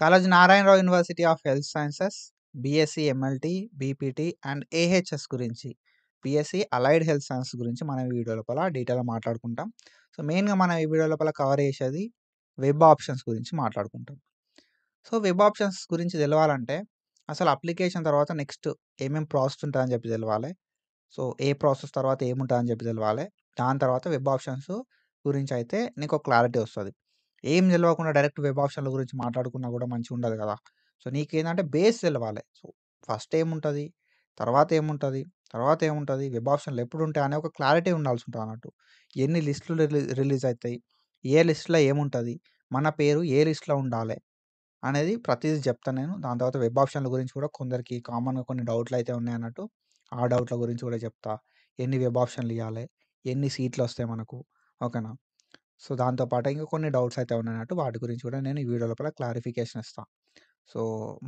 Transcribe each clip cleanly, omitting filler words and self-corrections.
Kaloji Narayana Rao university of health sciences BSc MLT, BPT and AHS గురించి BSc allied health science గురించి మనం ఈ video లోపల డీటెయిల్గా మాట్లాడుకుంటాం. సో మెయిన్గా మనం ఈ వీడియో లోపల కవర్ చేసేది వెబ్ ఆప్షన్స్ గురించి మాట్లాడుకుంటాం. సో వెబ్ ఆప్షన్స్ గురించి తెలవాలంటే అసలు అప్లికేషన్ తర్వాత నెక్స్ట్ ఏమేమి ప్రాసెస్ ఉంటుందని చెప్పి తెలవాలి. సో ఏ ప్రాసెస్ తర్వాత ఏముంటుందని చెప్పి తెలవాలి. దాని తర్వాత వెబ్ ఆప్షన్స్ గురించి అయితే నీకు ఒక క్లారిటీ వస్తుంది. ఏం తెలవకుండా డైరెక్ట్ వెబ్ ఆప్షన్ల గురించి మాట్లాడుకున్నా కూడా మంచిగా ఉండదు కదా. సో నీకేంటంటే బేస్ తెలవాలి. సో ఫస్ట్ ఏముంటుంది, తర్వాత ఏముంటుంది, తర్వాత ఏముంటుంది, వెబ్ ఆప్షన్లు ఎప్పుడు ఉంటాయి అనే ఒక క్లారిటీ ఉండాల్సి ఉంటుంది అన్నట్టు. ఎన్ని లిస్టులు రిలీజ్ అవుతాయి, ఏ లిస్టులో ఏముంటుంది, మన పేరు ఏ లిస్టులో ఉండాలి అనేది ప్రతిదీ చెప్తాను నేను. దాని తర్వాత వెబ్ ఆప్షన్ల గురించి కూడా కొందరికి కామన్గా కొన్ని డౌట్లు అయితే ఉన్నాయన్నట్టు. ఆ డౌట్ల గురించి కూడా చెప్తా. ఎన్ని వెబ్ ఆప్షన్లు ఇవ్వాలి, ఎన్ని సీట్లు వస్తాయి మనకు, ఓకేనా. సో దాంతో పాటు ఇంకా కొన్ని డౌట్స్ అయితే ఉన్నాయన్నట్టు. వాటి గురించి కూడా నేను ఈ వీడియో లోపల క్లారిఫికేషన్ ఇస్తాను. సో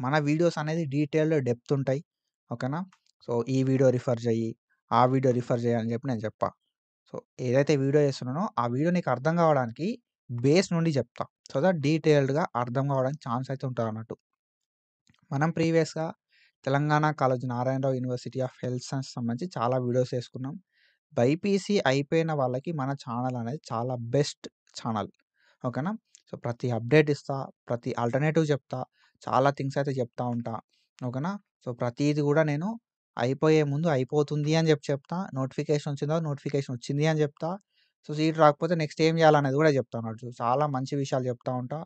మన వీడియోస్ అనేది డీటెయిల్డ్ డెప్త్ ఉంటాయి, ఓకేనా. సో ఈ వీడియో రిఫర్ చేయి, ఆ వీడియో రిఫర్ చేయి అని చెప్పి నేను చెప్పా. సో ఏదైతే వీడియో చేస్తున్నానో ఆ వీడియో నీకు అర్థం కావడానికి బేస్ నుండి చెప్తా. సో దట్ డీటెయిల్డ్గా అర్థం కావడానికి ఛాన్స్ అయితే ఉంటుంది అన్నట్టు. మనం ప్రీవియస్గా Telangana college Narayana Rao university of health science సంబంధించి చాలా వీడియోస్ చేసుకున్నాం. బైపీసీ అయిపోయిన వాళ్ళకి మన ఛానల్ అనేది చాలా బెస్ట్ ఛానల్, ఓకేనా. సో ప్రతి అప్డేట్ ఇస్తా, ప్రతి ఆల్టర్నేటివ్ చెప్తా, చాలా థింగ్స్ అయితే చెప్తా ఉంటా, ఓకేనా. సో ప్రతిది కూడా నేను అయిపోయే ముందు అయిపోతుంది అని చెప్పి చెప్తా, నోటిఫికేషన్ వచ్చిందో నోటిఫికేషన్ వచ్చింది అని చెప్తా. సో సీట్ రాకపోతే నెక్స్ట్ ఏం చేయాలనేది కూడా చెప్తా అన్నట్టు. చాలా మంచి విషయాలు చెప్తా ఉంటా.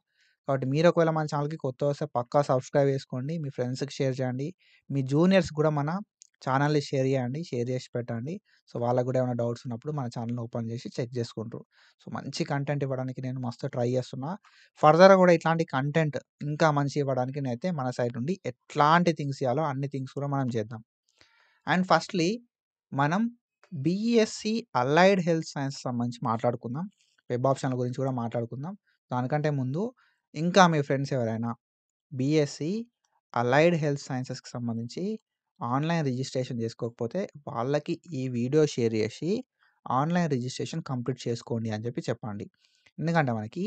కాబట్టి మీరు ఒకవేళ మన ఛానల్కి కొత్త వస్తే పక్కా సబ్స్క్రైబ్ చేసుకోండి, మీ ఫ్రెండ్స్కి షేర్ చేయండి, మీ జూనియర్స్ కూడా మన ఛానల్ని షేర్ చేయండి, షేర్ చేసి పెట్టండి. సో వాళ్ళకి కూడా ఏమైనా డౌట్స్ ఉన్నప్పుడు మన ఛానల్ని ఓపెన్ చేసి చెక్ చేసుకుంటారు. సో మంచి కంటెంట్ ఇవ్వడానికి నేను మస్తు ట్రై చేస్తున్నా. ఫర్దర్గా కూడా ఇట్లాంటి కంటెంట్ ఇంకా మంచి ఇవ్వడానికి నేనైతే మన సైడ్ నుండి ఎట్లాంటి థింగ్స్ చేయాలో అన్ని థింగ్స్ కూడా మనం చేద్దాం. అండ్ ఫస్ట్లీ మనం బీఎస్సీ అలైడ్ హెల్త్ సైన్స్ సంబంధించి మాట్లాడుకుందాం. వెబ్ ఆప్షన్ల గురించి కూడా మాట్లాడుకుందాం. దానికంటే ముందు ఇంకా మీ ఫ్రెండ్స్ ఎవరైనా బీఎస్సీ అలైడ్ హెల్త్ సైన్సెస్కి సంబంధించి ఆన్లైన్ రిజిస్ట్రేషన్ చేసుకోకపోతే వాళ్ళకి ఈ వీడియో షేర్ చేసి ఆన్లైన్ రిజిస్ట్రేషన్ కంప్లీట్ చేసుకోండి అని చెప్పి చెప్పండి. ఎందుకంటే మనకి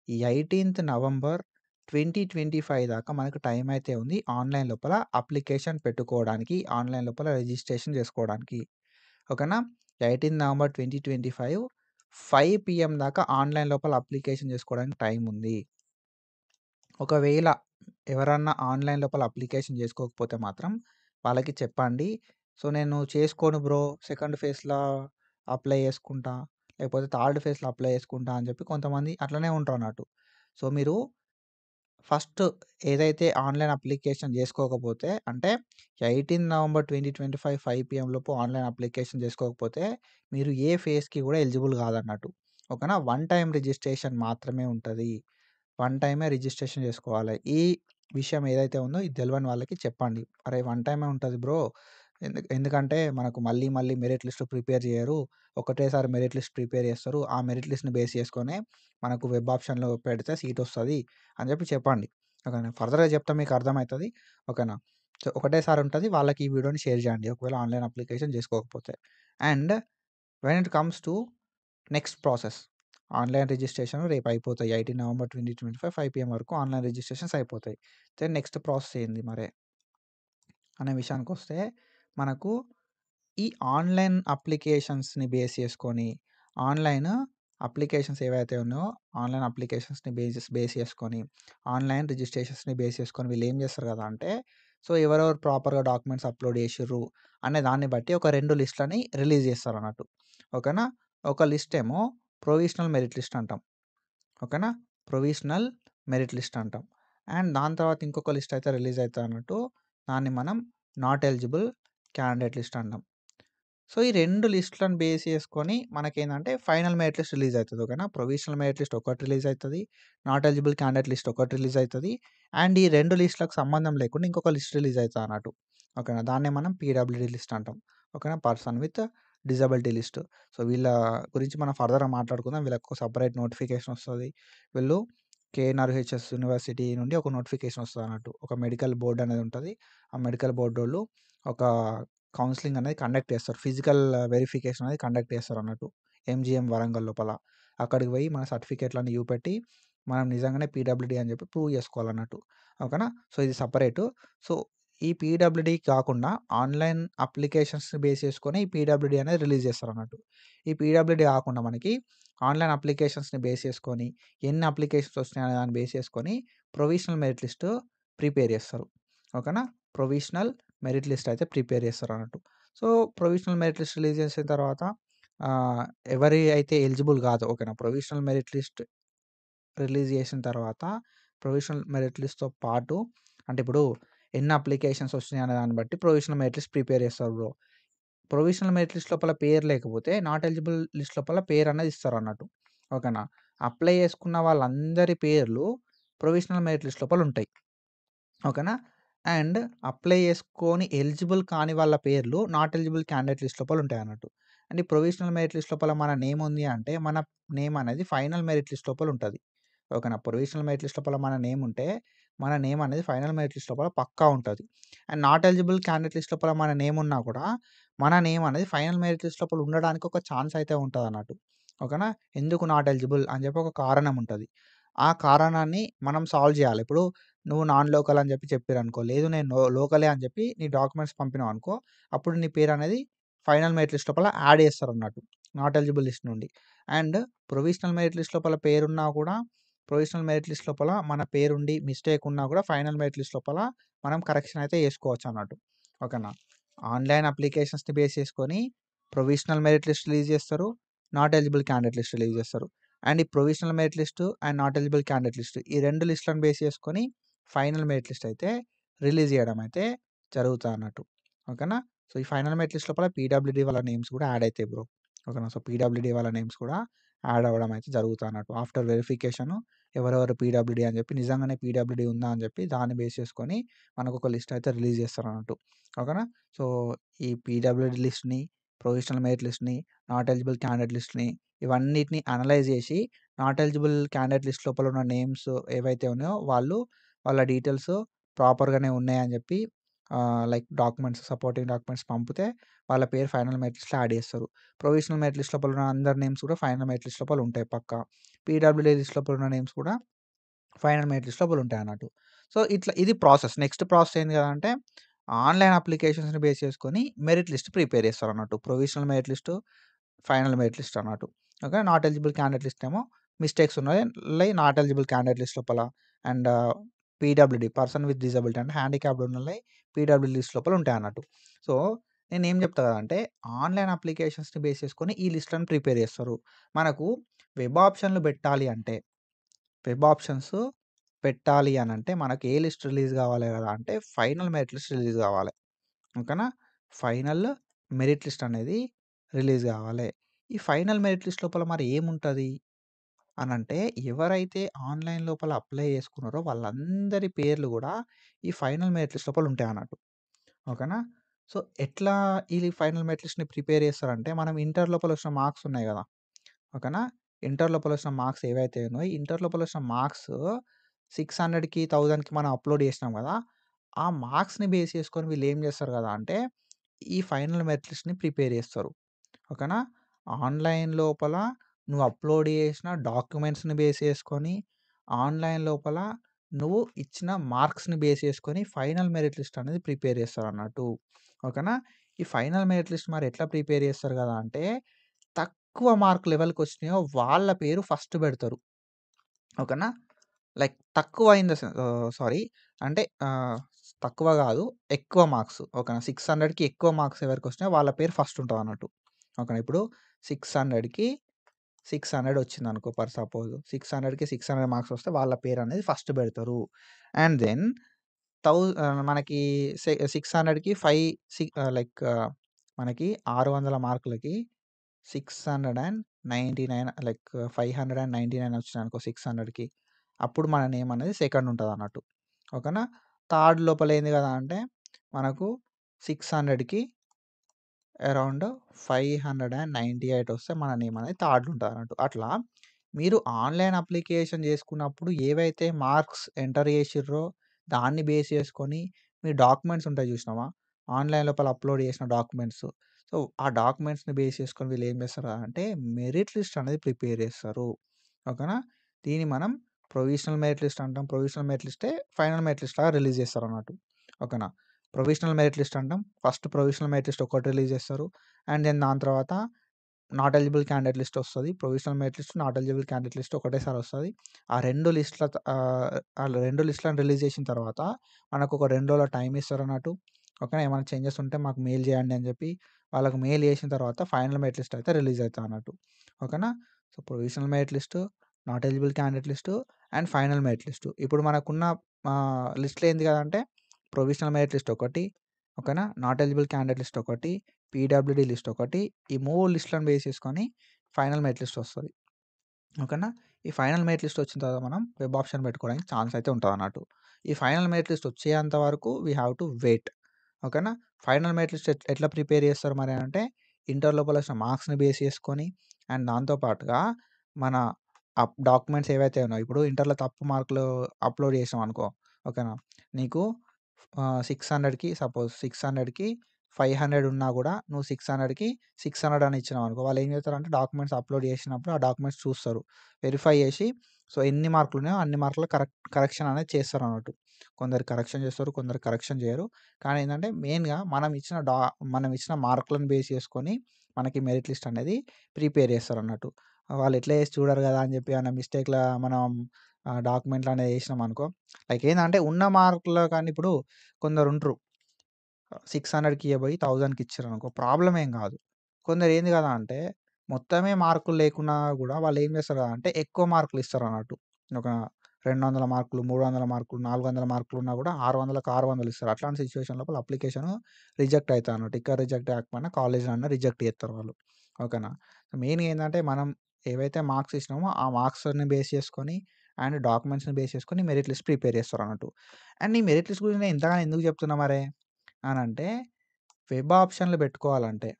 ఈ 18th నవంబర్ 2025 దాకా మనకు టైం అయితే ఉంది ఆన్లైన్ లోపల అప్లికేషన్ పెట్టుకోవడానికి, ఆన్లైన్ లోపల రిజిస్ట్రేషన్ చేసుకోవడానికి, ఓకేనా. 18 నవంబర్ 2025 5 PM దాకా ఆన్లైన్ లోపల అప్లికేషన్ చేసుకోవడానికి టైం ఉంది. ఒకవేళ ఎవరన్నా ఆన్లైన్ లోపల అప్లికేషన్ చేసుకోకపోతే మాత్రం వాళ్ళకి చెప్పండి. సో నేను చేసుకోను బ్రో, సెకండ్ ఫేజ్‌లో అప్లై చేసుకుంటా, లేకపోతే థర్డ్ ఫేజ్‌లో అప్లై చేసుకుంటా అని చెప్పి కొంతమంది అట్లనే ఉంటారన్నట్టు. సో మీరు ఫస్ట్ ఏదైతే ఆన్లైన్ అప్లికేషన్ చేసుకోకపోతే అంటే 18 నవంబర్ 2025 5 PM లోపు ఆన్లైన్ అప్లికేషన్ చేసుకోకపోతే మీరు ఏ ఫేజ్‌కి కూడా ఎలిజిబుల్ కాదన్నట్టు, ఓకేనా. వన్ టైమ్ రిజిస్ట్రేషన్ మాత్రమే ఉంటది. వన్ టైమే రిజిస్ట్రేషన్ చేసుకోవాలి. ఈ విషయం ఏదైతే ఉందో ఇది తెలవని వాళ్ళకి చెప్పండి. అరే వన్ టైమే ఉంటది బ్రో. ఎందుకంటే మనకు మళ్ళీ మళ్ళీ మెరిట్ లిస్ట్ ప్రిపేర్ చేయరు. ఒకటేసారి మెరిట్ లిస్ట్ ప్రిపేర్ చేస్తారు. ఆ మెరిట్ లిస్ట్‌ని బేస్ చేసుకొనే మనకు వెబ్ ఆప్షన్‌లో పెడితే సీట్ వస్తది అని చెప్పండి. ఓకేనా. ఫర్దర్‌గా చెప్తే మీకు అర్థమైతది, ఓకేనా. సో ఒకటేసారి ఉంటది. వాళ్ళకి ఈ వీడియోని షేర్ చేయండి ఒకవేళ ఆన్లైన్ అప్లికేషన్ చేసుకోకపోతే. And when it comes to next process, online registration రేపు అయిపోతాయి. 18 నవంబర్ 2025 5 PM వరకు ఆన్లైన్ రిజిస్ట్రేషన్స్ అయిపోతాయి. దెన్ నెక్స్ట్ ప్రాసెస్ ఏంది మరి అనే విషయానికొస్తే మనకు ఈ ఆన్లైన్ అప్లికేషన్స్‌ని బేస్ చేసుకొని, ఆన్లైన్ అప్లికేషన్స్ ఏవైతే ఉన్నాయో ఆన్లైన్ అప్లికేషన్స్‌ని బేస్ చేసుకొని, ఆన్లైన్ రిజిస్ట్రేషన్స్‌ని బేస్ చేసుకొని వీళ్ళు ఏం చేస్తారు కదా అంటే, సో ఎవరెవరు ప్రాపర్‌గా డాక్యుమెంట్స్ అప్లోడ్ చేసిర్రు అనే దాన్ని బట్టి ఒక 2 లిస్ట్‌లని రిలీజ్ చేస్తారన్నట్టు, ఓకేనా. ఒక లిస్ట్ ఏమో ప్రొవిజనల్ మెరిట్ లిస్ట్ అంటాం, ఓకేనా. ప్రొవిజనల్ మెరిట్ లిస్ట్ అంటాం. అండ్ దాని తర్వాత ఇంకొక లిస్ట్ అయితే రిలీజ్ అయితదన్నట్టు. దాన్ని మనం నాట్ ఎలిజిబుల్ క్యాండిడేట్ లిస్ట్ అంటాం. సో ఈ 2 లిస్ట్‌లను బేస్ చేసుకొని మనకేందంటే ఫైనల్ మెరిట్ లిస్ట్ రిలీజ్ అయితది, ఓకేనా. ప్రొవిజనల్ మెరిట్ లిస్ట్ ఒకటి రిలీజ్ అయితది. నాట్ ఎలిజిబుల్ క్యాండిడేట్ లిస్ట్ ఒకటి రిలీజ్ అయితది. అండ్ ఈ 2 లిస్ట్‌లకు సంబంధం లేకుండా ఇంకొక లిస్ట్ రిలీజ్ అయితదన్నట్టు, ఓకేనా. దాన్నే మనం పీడబ్ల్యూడీ లిస్ట్ అంటాం, ఓకేనా. Person with disability list. So వీళ్ళ గురించి మనం ఫర్దర్‌గా మాట్లాడుకుందాం. వీళ్ళకి సెపరేట్ నోటిఫికేషన్ వస్తది. వీళ్ళు కేఎన్ఆర్‌హెచ్‌ఎస్ యూనివర్సిటీ నుండి ఒక నోటిఫికేషన్ వస్తదన్నట్టు. ఒక మెడికల్ బోర్డ్ అనేది ఉంటది. ఆ మెడికల్ బోర్డోళ్ళు ఒక కౌన్సెలింగ్ అనేది కండక్ట్ చేస్తారు. ఫిజికల్ వెరిఫికేషన్ అనేది కండక్ట్ చేస్తారన్నట్టు. ఎంజీఎం వరంగల్ లోపల. అక్కడికి పోయి మన సర్టిఫికేట్‌లన్నీ చూపెట్టి మనం నిజంగానే పీడబ్ల్యూడీ అని చెప్పి ప్రూవ్ చేసుకోవాలన్నట్టు. ఓకేనా? సో, ఇది సెపరేటు. సో, ఈ పీడబ్ల్యూడీ కాకుండా ఆన్‌లైన్ అప్లికేషన్స్‌ని బేస్ చేసుకొని ఈ పీడబ్ల్యూడీ అనేది రిలీజ్ చేస్తారన్నట్టు. ఈ పీడబ్ల్యూడీ కాకుండా మనకి ఆన్‌లైన్ అప్లికేషన్స్‌ని బేస్ చేసుకొని, ఎన్ని అప్లికేషన్స్ వచ్చినాయనే దాన్ని బేస్ చేసుకొని ప్రొవిజనల్ మెరిట్ లిస్ట్ ప్రిపేర్ చేస్తారు. ఓకేనా? ప్రొవిజనల్ మెరిట్ లిస్ట్ అయితే ప్రిపేర్ చేస్తారన్నట్టు. So, provisional merit list release చేసిన తర్వాత ఆహ్, ఎవరి అయితే ఎలిజిబుల్ కాదో ఓకేనా? ప్రొవిజనల్ మెరిట్ లిస్ట్ రిలీజ్ చేసిన తర్వాత ప్రొవిజనల్ మెరిట్ లిస్ట్‌తో పాటు అంటే ఇప్పుడు ఎన్ని అప్లికేషన్స్ వచ్చినాయి అనే దాన్ని బట్టి ప్రొవిజనల్ మెరిట్ లిస్ట్ ప్రిపేర్ చేస్తారు బ్రో. ప్రొవిజనల్ మెరిట్ లిస్ట్ లోపల పేరు లేకపోతే నాట్ ఎలిజిబుల్ లిస్ట్ లోపల పేరనేది ఇస్తారన్నట్టు. ఓకేనా? అప్లై చేసుకున్న వాళ్ళందరి పేర్లు ప్రొవిజనల్ మెరిట్ లిస్ట్ లోపల ఉంటాయి. ఓకేనా? అండ్ అప్లై చేసుకొని ఎలిజిబుల్ కాని వాళ్ళ పేర్లు నాట్ ఎలిజిబుల్ క్యాండిడేట్ లిస్ట్ లోపల ఉంటాయన్నట్టు. అండ్ ఈ ప్రొవిజనల్ మెరిట్ లిస్ట్ లోపల మన నేమ్ ఉంది అంటే, మన నేమ్ అనేది ఫైనల్ మెరిట్ లిస్ట్ లోపల ఉంటది. ఓకేనా? ప్రొవిజనల్ మెరిట్ లిస్ట్ లోపల మన నేమ్ ఉంటే, మన నేమ్ అనేది ఫైనల్ మెరిట్ లిస్ట్ లోపల పక్కా ఉంటది. And not eligible candidate list లోపల మన నేమ్ ఉన్నా కూడా, మన నేమ్ అనేది ఫైనల్ మెరిట్ లిస్ట్ లోపల ఉండడానికి ఒక ఛాన్స్ అయితే ఉంటదన్నట్టు. ఓకేనా? ఎందుకు నాట్ ఎలిజిబుల్ అని చెప్పి ఒక కారణం ఉంటది. ఆ కారణాన్ని మనం సాల్వ్ చేయాలి. ఇప్పుడు నువ్వు నాన్ లోకల్ అని చెప్పి చెప్పిరనుకో, లేదు నేను లోకలే అని చెప్పి నీ డాక్యుమెంట్స్ పంపినావనుకో, అప్పుడు నీ పేరనేది ఫైనల్ మెరిట్ లిస్ట్ లోపల యాడ్ చేస్తారన్నట్టు. నాట్ ఎలిజిబుల్ లిస్ట్ నుండి. అండ్ ప్రొవిజనల్ మెరిట్ లిస్ట్ లోపల పేరున్నా కూడా, ప్రొవిజనల్ మెరిట్ లిస్ట్ లోపల మన పేరుండి మిస్టేక్ ఉన్నా కూడా ఫైనల్ మెరిట్ లిస్ట్ లోపల మనం కరెక్షన్ అయితే చేసుకోవచ్చన్నట్టు. ఓకేనా? ఆన్‌లైన్ అప్లికేషన్స్‌ని బేస్ చేసుకొని ప్రొవిజనల్ మెరిట్ లిస్ట్ రిలీజ్ చేస్తారు. Not eligible candidate list release చేస్తారు. అండ్ ఈ provisional merit list and not eligible candidate list ఈ 2 లిస్ట్‌లను బేస్ చేసుకొని ఫైనల్ మెరిట్ లిస్ట్ అయితే రిలీజ్ చేయడం అయితే జరుగుతదన్నట్టు. ఓకేనా? సో, ఈ ఫైనల్ మెరిట్ లిస్ట్ లోపల పీడబ్ల్యూడీ వాళ్ళ నేమ్స్ కూడా యాడ్ అయితాయి బ్రో. ఓకేనా? సో, పీడబ్ల్యూడీ వాళ్ళ నేమ్స్ కూడా యాడ్ అవ్వడం అయితే జరుగుతదన్నట్టు. ఆఫ్టర్ వెరిఫికేషను ఎవరెవరు పీడబ్ల్యూడీ అని చెప్పి నిజంగానే పీడబ్ల్యూడీ ఉందా అని చెప్పి దాన్ని బేస్ చేసుకొని మనకొక లిస్ట్ అయితే రిలీజ్ చేస్తారన్నట్టు. ఓకేనా? సో, ఈ పీడబ్ల్యూడీ లిస్ట్‌ని, ప్రొవిజనల్ మెరిట్ లిస్ట్‌ని, నాట్ ఎలిజిబుల్ క్యాండిడేట్ లిస్ట్‌ని ఇవన్నిటిని అనలైజ్ చేసి నాట్ ఎలిజిబుల్ క్యాండిడేట్ లిస్ట్ లోపల ఉన్న నేమ్స్ ఏవైతే ఉన్నాయో వాళ్ళ డీటెయిల్స్ ప్రాపర్‌గానే ఉన్నాయని చెప్పి లైక్ డాక్యుమెంట్స్ సపోర్టింగ్ డాక్యుమెంట్స్ పంపితే వాళ్ళ పేరు ఫైనల్ మెరిట్ లిస్ట్‌లో యాడ్ చేస్తారు. ప్రొవిజనల్ మెరిట్ లిస్ట్ లోపల ఉన్న అందరి నేమ్స్ కూడా ఫైనల్ మెరిట్ లిస్ట్ లోపల ఉంటాయి పక్కా. పీడబ్ల్యూడీ లిస్ట్ లోపల ఉన్న నేమ్స్ కూడా ఫైనల్ మెరిట్ లిస్ట్ లోపల ఉంటాయన్నట్టు. సో, ఇట్లా ఇది ప్రాసెస్. నెక్స్ట్ ప్రాసెస్ ఏంది కదంటే ఆన్‌లైన్ అప్లికేషన్స్‌ని బేస్ చేసుకొని మెరిట్ లిస్ట్ ప్రిపేర్ చేస్తారన్నట్టు. Provisional merit list, final merit list అన్నట్టు. Okay. Not eligible candidate list ఏమో మిస్టేక్స్ ఉన్నాయి. నాట్ ఎలిజిబుల్ క్యాండిడేట్ లిస్ట్ లోపల and PWD person with disability అంటే హ్యాండిక్యాప్డ్ ఉన్నోళ్ళయి పీడబ్ల్యూడీ లిస్ట్ లోపల ఉంటాయన్నట్టు. సో, నేనేం చెప్తా కదంటే ఆన్‌లైన్ అప్లికేషన్స్‌ని బేస్ చేసుకొని ఈ లిస్ట్‌లను ప్రిపేర్ చేస్తారు. మనకు వెబ్ ఆప్షన్‌లు పెట్టాలి అంటే, వెబ్ ఆప్షన్స్ పెట్టాలి అనంటే మనకు ఏ లిస్ట్ రిలీజ్ కావాలి కదా అంటే ఫైనల్ మెరిట్ లిస్ట్ రిలీజ్ కావాలి. ఓకేనా? ఫైనల్ మెరిట్ లిస్ట్ అనేది రిలీజ్ కావాలి. ఈ ఫైనల్ మెరిట్ లిస్ట్ లోపల మరి ఏముంటది అనంటే, ఎవరైతే ఆన్‌లైన్ లోపల అప్లై చేసుకున్నారో వాళ్ళందరి పేర్లు గూడా ఈ ఫైనల్ మెరిట్ లిస్ట్ లోపల ఉంటాయన్నట్టు. ఓకేనా? సో, ఎట్లా ఈ ఫైనల్ మెరిట్ లిస్ట్‌ని ప్రిపేర్ చేస్తారంటే, మనం ఇంటర్ లోపల వచ్చిన మార్క్స్ ఉన్నాయి గదా! ఓకేనా? ఇంటర్ లోపల వచ్చిన మార్క్స్ ఏవైతే ఉన్నాయో, ఇంటర్ లోపల వచ్చిన మార్క్స్ 600కి, 1000కి మనం అప్‌లోడ్ చేసినాం గదా! ఆ మార్క్స్‌ని బేస్ చేసుకొని వీళ్ళేం చేస్తారు గదా అంటే, ఈ ఫైనల్ మెరిట్ లిస్ట్‌ని ప్రిపేర్ చేస్తారు. ఓకేనా? ఆన్‌లైన్ లోపల నువ్వు అప్‌లోడ్ చేసిన డాక్యుమెంట్స్‌ని బేస్ చేసుకొని, ఆన్‌లైన్ లోపల నువ్వు ఇచ్చిన మార్క్స్‌ని బేస్ చేసుకొని ఫైనల్ మెరిట్ లిస్ట్ అనేది ప్రిపేర్ చేస్తారన్నట్టు. ఓకేనా? ఈ ఫైనల్ మెరిట్ లిస్ట్ మరి ఎట్లా ప్రిపేర్ చేస్తారు గదా అంటే, తక్కువ మార్క్ లెవెల్‌కొచ్చినాయో వాళ్ళ పేరు ఫస్ట్ పెడతారు. ఓకేనా? లైక్ తక్కువ ఇన్ ద సారీ అంటే తక్కువ గాదు. ఎక్కువ మార్క్స్. ఓకేనా? 600కి ఎక్కువ మార్క్స్ ఎవరికొచ్చినాయో వాళ్ళ పేరు ఫస్ట్ ఉంటదన్నట్టు. ఓకేనా? ఇప్పుడు 600కి 600 వచ్చిందనుకో ఫర్ సపోజ్ 600కి 600 మార్క్స్ వస్తే వాళ్ళ పేరనేది ఫస్ట్ బెడతారు. అండ్ దెన్ మనకి 600కి 5 లైక్ మనకి 600 మార్కులకి 699 లైక్ 599 వచ్చినాయనుకో 600కి అప్పుడు మన నేమ్ అనేది సెకండ్ ఉంటదన్నట్టు. ఓకేనా? థర్డ్ లోపల ఏంది గదా అంటే మనకు 600కి అరౌండ్ 598 వస్తే మన నేమ్ అనేది థర్డ్‌లో ఉంటదన్నట్టు. అట్లా మీరు ఆన్‌లైన్ అప్లికేషన్ చేసుకున్నప్పుడు ఏవైతే మార్క్స్ ఎంటర్ చేసిర్రో దాన్ని బేస్ చేసుకొని మీ డాక్యుమెంట్స్ ఉంటాయి చూసినావా? ఆన్‌లైన్ లోపల అప్‌లోడ్ చేసిన డాక్యుమెంట్స్. సో, ఆ డాక్యుమెంట్స్‌ని బేస్ చేసుకొని వీళ్ళు ఏం చేస్తారు అంటే మెరిట్ లిస్ట్ అనేది ప్రిపేర్ చేస్తారు. ఓకేనా? దీన్ని మనం ప్రొవిజనల్ మెరిట్ లిస్ట్ అంటాం. ప్రొవిజనల్ మెరిట్ లిస్టే ఫైనల్ మెరిట్ లిస్ట్ లాగా రిలీజ్ చేస్తారన్నట్టు. ఓకేనా. ప్రొవిజనల్ మెరిట్ లిస్ట్ అంటాం. ఫస్ట్ ప్రొవిజనల్ మెరిట్ లిస్ట్ ఒకటి రిలీజ్ చేస్తారు. అండ్ దెన్ దాని తర్వాత నాట్ ఎలిజిబుల్ క్యాండిడేట్ లిస్ట్ వస్తది. Provisional merit list, not eligible candidate list ఒకటేసారి వస్తది. ఆ 2 లిస్ట్‌లను రిలీజ్ చేసిన తర్వాత మనకు ఒక 2 రోజుల టైం ఇస్తారన్నట్టు. ఓకేనా. ఏమైనా చేంజెస్ ఉంటే మాకు మెయిల్ చేయండి అని చెప్పి వాళ్ళకి మెయిల్ చేసిన తర్వాత ఫైనల్ మెరిట్ లిస్ట్ అయితే రిలీజ్ అయితదన్నట్టు. ఓకేనా. So, provisional merit list, not eligible candidate list and final merit list. ఇప్పుడు మనకున్న లిస్ట్‌లో ఏంది కదంటే ప్రొవిజనల్ మెరిట్ లిస్ట్ ఒకటి, ఓకేనా. నాట్ ఎలిజిబుల్ క్యాండిడేట్ లిస్ట్ ఒకటి, పీడబ్ల్యూడీ లిస్ట్ ఒకటి. ఈ 3 లిస్ట్‌లను బేస్ చేసుకొని ఫైనల్ మెరిట్ లిస్ట్ వస్తది. ఓకేనా. ఈ ఫైనల్ మెరిట్ లిస్ట్ వచ్చిన తర్వాత మనం వెబ్ ఆప్షన్ పెట్టుకోవడానికి ఛాన్స్ అయితే ఉంటదన్నట్టు. ఈ ఫైనల్ మెరిట్ లిస్ట్ వచ్చేంత వరకు వి హావ్ టు వెయిట్. ఓకేనా. ఫైనల్ మెరిట్ లిస్ట్ ఎట్లా ప్రిపేర్ చేస్తారు మరి అంటే ఇంటర్ లోపల వచ్చిన మార్క్స్‌ని బేస్ చేసుకొని అండ్ దాంతో పాటుగా మన డాక్యుమెంట్స్ ఏవైతే ఉన్నాయో ఇప్పుడు ఇంటర్‌లో తప్పు మార్కులు అప్‌లోడ్ చేసామనుకో, ఓకేనా. నీకు 600కి సపోజ్ 600కి 500 ఉన్నా కూడా నువ్వు 600కి 600 అని ఇచ్చినావనుకో, వాళ్ళు ఏం చేస్తారంటే డాక్యుమెంట్స్ అప్‌లోడ్ చేసినప్పుడు ఆ డాక్యుమెంట్స్ చూస్తారు. వెరిఫై చేసి సో, ఎన్ని మార్కులు ఉన్నాయో అన్ని మార్కులు కరెక్షన్ అనేది చేస్తారన్నట్టు. కొందరు కరెక్షన్ చేస్తారు, కొందరు కరెక్షన్ చేయరు. కానీ ఏందంటే మెయిన్‌గా మనం ఇచ్చిన మార్కులను బేస్ చేసుకొని మనకి మెరిట్ లిస్ట్ అనేది ప్రిపేర్ చేస్తారన్నట్టు. వాళ్ళు ఎట్లా చేసి చూడరు కదా అని చెప్పి ఏమన్నా మిస్టేక్‌లా మనం డాక్యుమెంట్లు అనేది చేసినామనుకో, లైక్ ఏందంటే ఉన్న మార్కులు కానీ ఇప్పుడు కొందరుంటరు 600కి ఇయ్యబోయి 1000కి ఇచ్చిర్రనుకో ప్రాబ్లమ్ ఏం కాదు. కొందరు ఏంది కదా అంటే మొత్తమే మార్కులు లేకున్నా కూడా వాళ్ళు ఏం చేస్తారు కదా అంటే ఎక్కువ మార్కులు ఇస్తారన్నట్టు. ఒక 200 మార్కులు, 300 మార్కులు, 400 మార్కులు ఉన్నా కూడా 600కి 600 ఇస్తారు. అట్లాంటి సిట్యుయేషన్ లోపల అప్లికేషన్ రిజెక్ట్ అయితదన్నట్టు. ఇక్కడ రిజెక్ట్ కాకపోయినా కాలేజ్‌లన్నా రిజెక్ట్ చేస్తారు వాళ్ళు. ఓకేనా. మెయిన్‌గా ఏందంటే మనం ఏవైతే మార్క్స్ ఇచ్చినామో ఆ మార్క్స్‌ని బేస్ చేసుకొని అండ్ డాక్యుమెంట్స్‌ని బేస్ చేసుకొని మెరిట్ లిస్ట్ ప్రిపేర్ చేస్తారన్నట్టు. అండ్ ఈ మెరిట్ లిస్ట్ గురించి నేను ఇంతగానం ఎందుకు చెప్తున్నా మరే అనంటే వెబ్ ఆప్షన్‌లు పెట్టుకోవాలంటే,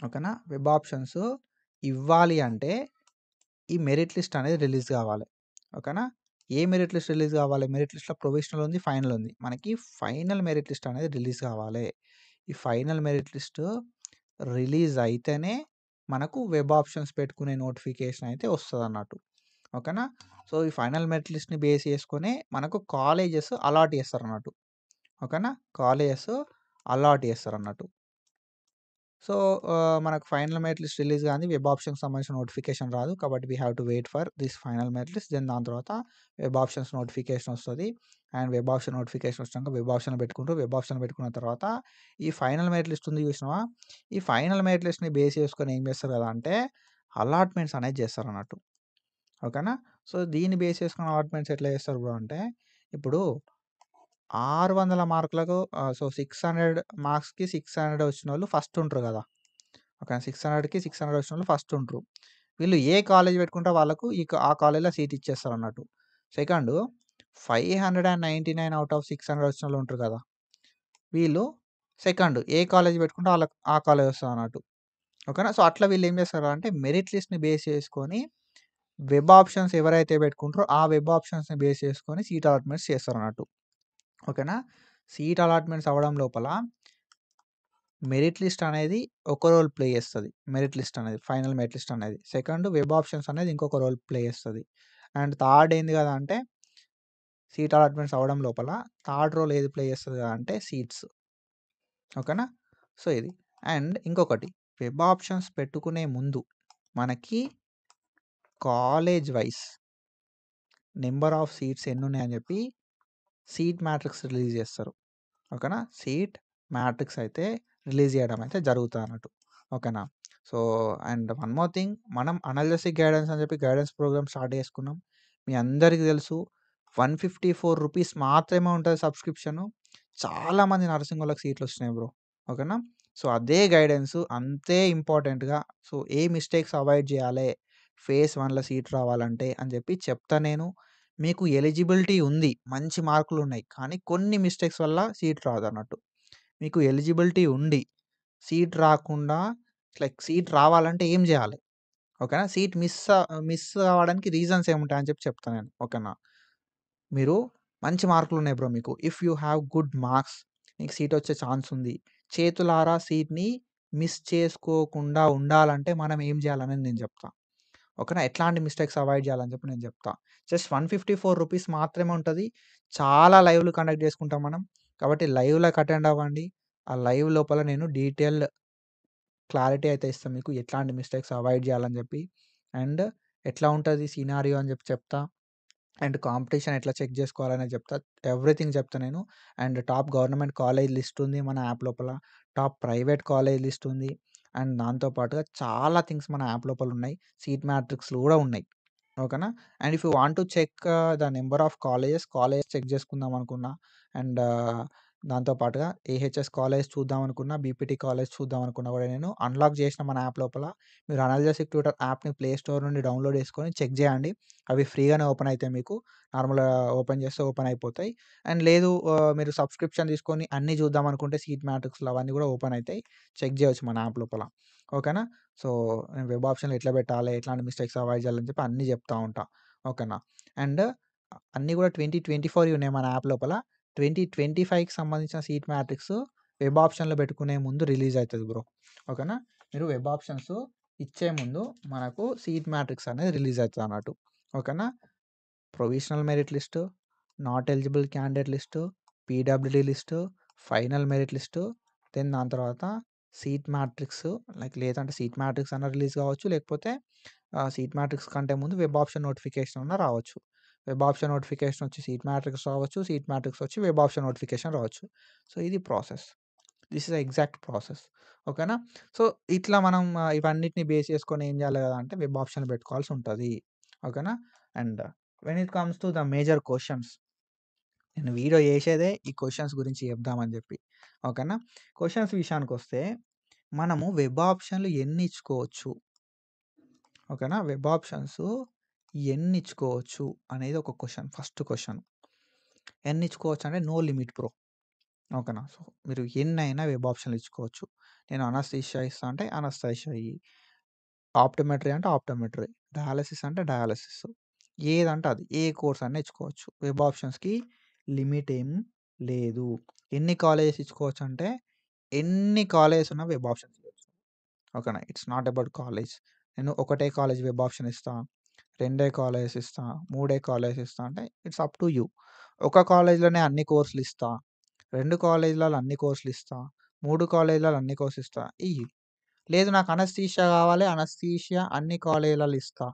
ఓకేనా. వెబ్ ఆప్షన్స్ ఇవ్వాలి అంటే ఈ మెరిట్ లిస్ట్ అనేది రిలీజ్ కావాలి. ఓకేనా. ఏ మెరిట్ లిస్ట్ రిలీజ్ కావాలి? మెరిట్ లిస్ట్‌లో ప్రొవిజనల్ ఉంది, ఫైనల్ ఉంది. మనకి ఫైనల్ మెరిట్ లిస్ట్ అనేది రిలీజ్ కావాలి. ఈ ఫైనల్ మెరిట్ లిస్ట్ రిలీజ్ అయితేనే మనకు వెబ్ ఆప్షన్స్ పెట్టుకునే నోటిఫికేషన్ అయితే వస్తదన్నట్టు. ఓకేనా. సో, ఈ ఫైనల్ మెరిట్ లిస్ట్‌ని బేస్ చేసుకొనే మనకు కాలేజెస్ అలాట్ చేస్తారన్నట్టు. ఓకేనా. కాలేజెస్ అలాట్ చేస్తారన్నట్టు. సో, మనకు ఫైనల్ మెరిట్ లిస్ట్ రిలీజ్ గాంది వెబ్ ఆప్షన్‌కి సంబంధించిన నోటిఫికేషన్ రాదు. కాబట్టి we have to wait for this final merit list. Then దాని తర్వాత వెబ్ ఆప్షన్స్ నోటిఫికేషన్ వస్తది. అండ్ వెబ్ ఆప్షన్ నోటిఫికేషన్ వచ్చినాక వెబ్ ఆప్షన్‌లో పెట్టుకుంటారు. వెబ్ ఆప్షన్‌లో పెట్టుకున్న తర్వాత ఈ ఫైనల్ మెరిట్ లిస్ట్ ఉంది చూసినావా? ఈ ఫైనల్ మెరిట్ లిస్ట్‌ని బేస్ చేసుకొని ఏం చేస్తారు కదా అంటే అలాట్‌మెంట్స్ అనేది చేస్తారన్నట్టు. ఓకేనా. సో, దీన్ని బేస్ చేసుకొని అలాట్‌మెంట్స్ ఎట్లా చేస్తారు బ్రో అంటే ఇప్పుడు 600 మార్కులకు సో, 600 మార్క్స్‌కి 600 వచ్చినోళ్ళు ఫస్ట్ ఉంటరు కదా! ఓకే. 600కి 600 వచ్చినోళ్ళు ఫస్ట్ ఉంటరు. వీళ్ళు ఏ కాలేజ్ పెట్టుకుంటే వాళ్ళకు ఆ కాలేజ్‌లో సీట్ ఇచ్చేస్తారన్నట్టు. సెకండు 599 ఔట్ ఆఫ్ 600 వచ్చినోళ్ళు ఉంటారు కదా! వీళ్ళు సెకండ్ ఏ కాలేజ్ పెట్టుకుంటే ఆళ్ళకి ఆ కాలేజ్ వస్తదన్నట్టు. ఓకేనా. సో, అట్లా వీళ్ళు ఏం చేస్తారు అంటే మెరిట్ లిస్ట్‌ని బేస్ చేసుకొని వెబ్ ఆప్షన్స్ ఎవరైతే పెట్టుకుంటారో ఆ వెబ్ ఆప్షన్స్‌ని బేస్ చేసుకొని సీట్ అలాట్‌మెంట్స్ చేస్తారన్నట్టు. ఓకేనా. సీట్ అలాట్‌మెంట్స్ అవ్వడం లోపల మెరిట్ లిస్ట్ అనేది ఒక రోల్ ప్లే చేస్తది. మెరిట్ లిస్ట్ అనేది ఫైనల్ మెరిట్ లిస్ట్ అనేది. సెకండ్ వెబ్ ఆప్షన్స్ అనేది ఇంకొక రోల్ ప్లే చేస్తది. అండ్ థర్డ్ ఏంది కదా అంటే సీట్ అలాట్‌మెంట్స్ అవ్వడం లోపల థర్డ్ రోల్ ఏది ప్లే చేస్తది అంటే సీట్స్. ఓకేనా. సో, ఇది. అండ్ ఇంకొకటి వెబ్ ఆప్షన్స్ పెట్టుకునే ముందు మనకి college wise number of seats ఎన్నున్నాయని చెప్పి సీట్ మ్యాట్రిక్స్ రిలీజ్ చేస్తారు. ఓకేనా. సీట్ మ్యాట్రిక్స్ అయితే రిలీజ్ చేయడం అయితే జరుగుతదన్నట్టు. ఓకేనా. So, and one more thing మనం అనలిటిక్ గైడెన్స్ అని చెప్పి గైడెన్స్ ప్రోగ్రామ్ స్టార్ట్ చేసుకున్నాం. మీ అందరికీ తెలుసు ₹154 మాత్రమే ఉంటది సబ్స్క్రిప్షను. చాలామంది నర్సింగోళ్ళకి సీట్లొచ్చినాయి బ్రో. ఓకేనా. సో, అదే గైడెన్స్ అంతే ఇంపార్టెంట్‌గా సో, ఏ మిస్టేక్స్ అవాయిడ్ చేయాలే ఫేజ్ 1లో సీట్ రావాలంటే అని చెప్పి చెప్తా నేను. మీకు ఎలిజిబిలిటీ ఉంది. మంచి మార్కులున్నాయి. కానీ కొన్ని మిస్టేక్స్ వల్ల సీట్ రాదన్నట్టు. మీకు ఎలిజిబిలిటీ ఉండి, సీట్ రాకుండా లైక్ సీట్ రావాలంటే ఏం జేయాలి? ఓకేనా. సీట్ మిస్ అవ్వడానికి రీజన్స్ ఏముంటాయని చెప్పి చెప్తా నేను. ఓకేనా. మీరు మంచి మార్కులున్నాయి బ్రో మీకు. If you have good marks నీకు సీట్ వచ్చే ఛాన్స్ ఉంది. చేతులారా సీట్‌ని మిస్ చేసుకోకుండా ఉండాలంటే మనం ఏం జేయాలనేది నేను జెప్తా. ఓకేనా. ఎట్లాంటి మిస్టేక్స్ అవాయిడ్ చేయాలని చెప్పి నేను చెప్తా. జస్ట్ రూ. 154 మాత్రమే ఉంటది. చాలా లైవ్‌లు కండక్ట్ చేసుకుంటాం మనం. కాబట్టి లైవ్‌లకి అటెండ్ అవ్వండి. ఆ లైవ్ లోపల నేను డీటెయిల్డ్ క్లారిటీ అయితే ఇస్తా మీకు. ఎట్లాంటి మిస్టేక్స్ అవాయిడ్ చేయాలని చెప్పి. అండ్ ఎట్లా ఉంటది సినారియో అని చెప్పి చెప్తా. అండ్ కాంపిటీషన్ ఎట్లా చెక్ చేసుకోవాలనేది చెప్తా. ఎవ్రీథింగ్ చెప్తా నేను. And top government college list ఉంది మన యాప్ లోపల. టాప్ ప్రైవేట్ కాలేజ్ లిస్ట్ ఉంది. అండ్ దాంతో పాటుగా చాలా థింగ్స్ మన యాప్ లోపల ఉన్నాయి. సీట్ మ్యాట్రిక్స్‌లు కూడా ఉన్నాయి. ఓకేనా. And if you want to check the number of college check చేసుకుందాం అనుకున్నా. అండ్ దాంతో పాటుగా ఏహెచ్ఎస్ కాలేజ్ చూద్దాం అనుకున్నా, బీపీటీ కాలేజ్ చూద్దాం అనుకున్నా కూడా నేను అన్‌లాక్ చేసిన మన యాప్ లోపల. మీరు అనలజెసిక్ ట్యూటర్ యాప్‌ని ప్లే స్టోర్ నుండి డౌన్‌లోడ్ చేసుకొని చెక్ చేయండి. అవి ఫ్రీగానే ఓపెన్ అయితాయి మీకు. నార్మల్‌గా ఓపెన్ చేస్తే ఓపెన్ అయిపోతాయి. అండ్ లేదు మీరు సబ్స్క్రిప్షన్ తీసుకొని అన్నీ చూద్దాం అనుకుంటే సీట్ మ్యాట్రిక్స్‌లు అవన్నీ కూడా ఓపెన్ అయితాయి. చెక్ చేయొచ్చు మన యాప్ లోపల. ఓకేనా. సో, నేను వెబ్ ఆప్షన్‌లో ఎట్లా పెట్టాలి, ఎట్లాంటి మిస్టేక్స్ అవాయిడ్ చేయాలని చెప్పి అన్నీ చెప్తా ఉంటా. ఓకేనా. అండ్ అన్నీ కూడా 2024 ఉన్నాయి మన యాప్ లోపల. 2025కి సంబంధించిన సీట్ మ్యాట్రిక్స్ వెబ్ ఆప్షన్‌లో పెట్టుకునే ముందు రిలీజ్ అయితది బ్రో. ఓకేనా. మీరు వెబ్ ఆప్షన్స్ ఇచ్చే ముందు మనకు సీట్ మ్యాట్రిక్స్ అనేది రిలీజ్ అయితది అన్నట్టు. ఓకేనా. Provisional merit list, not eligible candidate list, PWD list, final merit list, then దాని తర్వాత సీట్ మ్యాట్రిక్స్ లేదంటే సీట్ మ్యాట్రిక్స్ అన్నా రిలీజ్ కావచ్చు. లేకపోతే సీట్ మ్యాట్రిక్స్ కంటే ముందు వెబ్ ఆప్షన్ నోటిఫికేషన్ అన్నా రావచ్చు. వెబ్ ఆప్షన్ నోటిఫికేషన్ వచ్చి సీట్ మ్యాట్రిక్స్ రావచ్చు. సీట్ మ్యాట్రిక్స్ వచ్చి వెబ్ ఆప్షన్ నోటిఫికేషన్ రావచ్చు. సో, ఇది process. This is the exact process. ఓకేనా. సో, ఇట్లా మనం ఇవన్నిటిని బేస్ చేసుకొని ఏం చేయాలి కదా అంటే వెబ్ ఆప్షన్ పెట్టుకోవాల్సి ఉంటది. ఓకేనా. And when it comes to the major questions, నేను వీడియో చేసేదే ఈ క్వెషన్స్ గురించి చెప్దామని చెప్పి. ఓకేనా. క్వెషన్స్ విషయానికొస్తే మనము వెబ్ ఆప్షన్‌లు ఎన్ని ఇచ్చుకోవచ్చు? ఓకేనా. వెబ్ ఆప్షన్స్ ఎన్ని ఇచ్చుకోవచ్చు అనేది ఒక క్వెషన్. First question. ఎన్ని ఇచ్చుకోవచ్చు అంటే నో లిమిట్ బ్రో. ఓకేనా. సో, మీరు ఎన్నైనా వెబ్ ఆప్షన్‌లు ఇచ్చుకోవచ్చు. నేను అనస్థీషియా ఇస్తా అంటే అనస్థీషియా ఇయ్యి. ఆప్టోమెట్రీ అంటే ఆప్టోమెట్రీ. డయాలిసిస్ అంటే డయాలిసిస్. ఏదంటే అది. ఏ కోర్స్ అన్నా ఇచ్చుకోవచ్చు. వెబ్ ఆప్షన్స్‌కి లిమిట్ ఏం లేదు. ఎన్ని కాలేజెస్ ఇచ్చుకోవచ్చు అంటే ఎన్ని కాలేజెస్ ఉన్నా వెబ్ ఆప్షన్స్ ఇయ్యొచ్చు. ఓకేనా. It's not about college. నేను ఒకటే కాలేజ్ వెబ్ ఆప్షన్ ఇస్తా. రెండే కాలేజెస్ ఇస్తా. మూడే కాలేజెస్ ఇస్తా అంటే ఇట్స్ అప్ టు యూ. ఒక కాలేజ్‌లోనే అన్ని కోర్సులు ఇస్తా. 2 కాలేజ్‌లలో అన్ని కోర్సులు ఇస్తా. 3 కాలేజ్‌లలో అన్ని కోర్స్ ఇస్తా. ఇయ్యి. లేదు నాకు అనస్థీషియా కావాలి. అనస్థీషియా అన్ని కాలేజ్‌లలో ఇస్తా.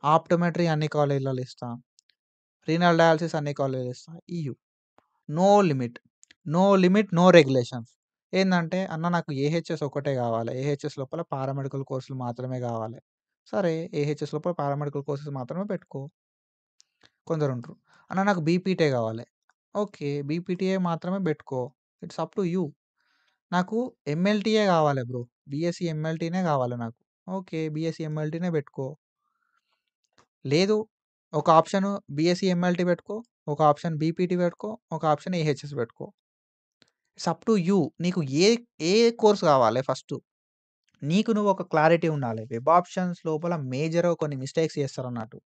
ఆప్టోమెట్రీ అన్ని కాలేజ్‌లలో ఇస్తా. రీనల్ డయాలిసిస్ అన్ని కాలేజ్‌లో ఇస్తా. ఇయ్యు. No limit. No limit, no regulations. ఏందంటే అన్న నాకు ఏహెచ్ఎస్ ఒక్కటే కావాలి. ఏహెచ్ఎస్ లోపల పారామెడికల్ కోర్సులు మాత్రమే కావాలి. సరే ఏహెచ్ఎస్ లోపల పారామెడికల్ కోర్సెస్ మాత్రమే పెట్టుకో. కొందరుంటరు. అన్న నాకు బీపీటీ కావాలి. ఓకే. బీపీటీఏ మాత్రమే పెట్టుకో. It's up to you. నాకు ఎంఎల్టీయే కావాలి బ్రో. బీఎస్సీ ఎంఎల్టీనే కావాలి నాకు. ఓకే. బీఎస్సీ ఎంఎల్టీనే పెట్టుకో. లేదు ఒక ఆప్షన్ బీఎస్సీ ఎంఎల్టీ పెట్టుకో. ఒక ఆప్షన్ బీపీటీ పెట్టుకో. ఒక ఆప్షన్ ఏహెచ్ఎస్ పెట్టుకో. It's up to you. నీకు ఏ కోర్స్ కావాలి ఫస్టు. నీకు నువ్వు ఒక క్లారిటీ ఉండాలి. వెబ్ ఆప్షన్స్ లోపల మేజర్‌గా కొన్ని మిస్టేక్స్ చేస్తారన్నట్టు.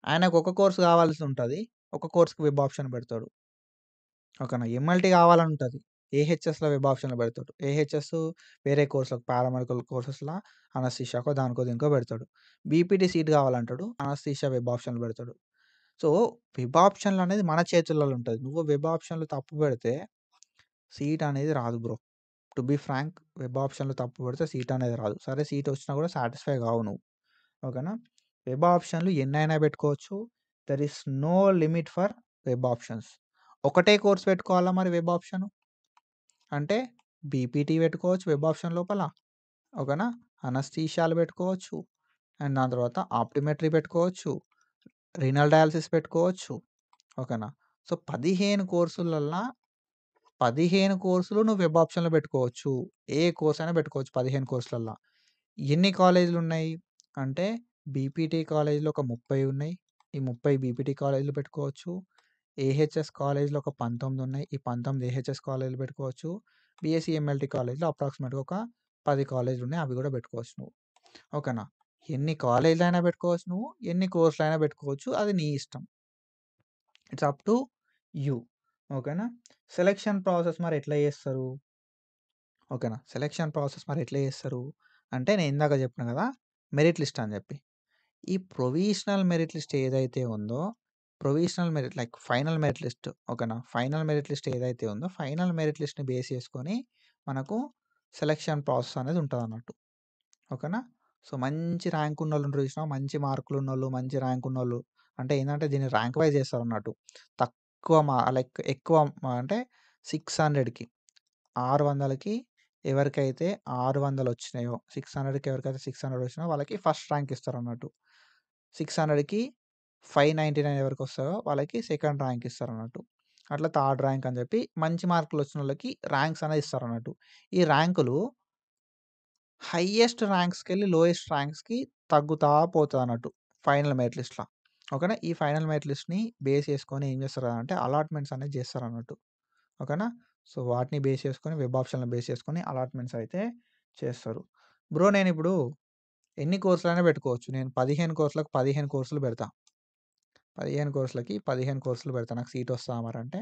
ఆయనకు ఒక కోర్స్ కావాల్సి ఉంటది. ఒక కోర్స్‌కి వెబ్ ఆప్షన్ పెడతాడు. ఓకేనా. ఎంఎల్టీ కావాలని ఉంటది. ఏహెచ్ఎస్‌లో వెబ్ ఆప్షన్‌లో పెడతాడు. ఏహెచ్ఎస్ వేరే కోర్స్‌లకు పారామెడికల్ కోర్సెస్‌లా అనస్థీషియాకో దానికో దీనికో పెడతాడు. బీపీటీ సీట్ కావాలంటాడు. అనస్థీషియా వెబ్ ఆప్షన్‌లో పెడతాడు. సో, వెబ్ ఆప్షన్‌లు అనేది మన చేతుల్లో ఉంటది. నువ్వు వెబ్ ఆప్షన్‌లు తప్పు పెడితే సీట్ అనేది రాదు bro. To be frank web ఆప్షన్‌లో తప్పు పెడితే సీట్ అనేది రాదు. సరే సీట్ వచ్చినా కూడా సాటిస్ఫై కావు నువ్వు. ఓకేనా. వెబ్ ఆప్షన్‌లు ఎన్నైనా పెట్టుకోవచ్చు. There is no limit for web options. ఒకటే కోర్స్ పెట్టుకోవాలా మరి వెబ్ ఆప్షను? అంటే బీపీటీ పెట్టుకోవచ్చు వెబ్ ఆప్షన్ లోపల. ఓకేనా. అనస్థీషియాలు పెట్టుకోవచ్చు. అండ్ దాని తర్వాత ఆప్టిమెట్రీ పెట్టుకోవచ్చు. రీనల్ డయాలిసిస్ పెట్టుకోవచ్చు. ఓకేనా. సో, 15 కోర్సులల్లా 15 కోర్సులు నువ్వు వెబ్ ఆప్షన్‌లో పెట్టుకోవచ్చు. ఏ కోర్స్ అయినా పెట్టుకోవచ్చు 15 కోర్సులల్లా. ఎన్ని కాలేజీలున్నాయి అంటే బీపీటీ కాలేజీలో ఒక 30 ఉన్నాయి. ఈ 30 బీపీటీ కాలేజీలు పెట్టుకోవచ్చు. ఏహెచ్ఎస్ కాలేజీలో ఒక 19 ఉన్నాయి. ఈ 19 ఏహెచ్ఎస్ కాలేజీలు పెట్టుకోవచ్చు. బీఎస్సీ ఎంఎల్టీ కాలేజీలో అప్రాక్సిమేట్‌గా ఒక 10 కాలేజీలున్నాయి. అవి కూడా పెట్టుకోవచ్చు నువ్వు. ఓకేనా. ఎన్ని కాలేజీలైనా పెట్టుకోవచ్చు నువ్వు. ఎన్ని కోర్సులైనా పెట్టుకోవచ్చు. అది నీ ఇష్టం. It's up to you. ఓకేనా. సెలక్షన్ ప్రాసెస్ మరి ఎట్లా చేస్తారు? ఓకేనా. సెలక్షన్ ప్రాసెస్ మరి ఎట్లా చేస్తారు? అంటే నేను ఇందాక చెప్పినా కదా! మెరిట్ లిస్ట్ అని చెప్పి. ఈ ప్రొవిజనల్ మెరిట్ లిస్ట్ ఏదైతే ఉందో, provisional merit like final merit list ఓకేనా. ఫైనల్ మెరిట్ లిస్ట్ ఏదైతే ఉందో, ఫైనల్ మెరిట్ లిస్ట్‌ని బేస్ చేసుకొని మనకు సెలక్షన్ ప్రాసెస్ అనేది ఉంటదన్నట్టు. ఓకేనా. సో, మంచి ర్యాంక్ ఉన్నోళ్ళు ఉంటారు చూసినావా, మంచి మార్కులు ఉన్నోళ్ళు, మంచి ర్యాంక్ ఉన్నోళ్ళు అంటే ఏందంటే దీన్ని ర్యాంక్ వైజ్ చేస్తారన్నట్టు. తక్కువ లైక్ ఎక్కువ అంటే 600కి 600కి ఎవరికైతే 600 వచ్చినాయో, 600కి ఎవరికైతే 600 వచ్చినాయో వాళ్ళకి ఫస్ట్ ర్యాంక్ ఇస్తారన్నట్టు. 600కి 599 ఎవరికొస్తాయో వాళ్ళకి సెకండ్ ర్యాంక్ ఇస్తారన్నట్టు. అట్లా థర్డ్ ర్యాంక్ అని చెప్పి మంచి మార్కులు వచ్చినోళ్ళకి ర్యాంక్స్ అనేది ఇస్తారన్నట్టు. ఈ ర్యాంకులు హైయెస్ట్ ర్యాంక్స్‌కెళ్ళి లోయెస్ట్ ర్యాంక్స్‌కి తగ్గుతా పోతదన్నట్టు ఫైనల్ మెరిట్ లిస్ట్‌ల. ఓకేనా. ఈ ఫైనల్ మెరిట్ లిస్ట్‌ని బేస్ చేసుకొని ఏం చేస్తారంటే అలాట్‌మెంట్స్ అనేది చేస్తారన్నట్టు. ఓకేనా. సో, వాటిని బేస్ చేసుకొని వెబ్ ఆప్షన్‌లని బేస్ చేసుకొని అలాట్‌మెంట్స్ అయితే చేస్తారు. బ్రో నేనిప్పుడు ఎన్ని కోర్సులైనా పెట్టుకోవచ్చు. నేను 15 కోర్సులకు 15 కోర్సులు పెడతా. 15 కోర్సులకి 15 కోర్సులు పెడతా. నాకు సీట్ వస్తదా మరంటే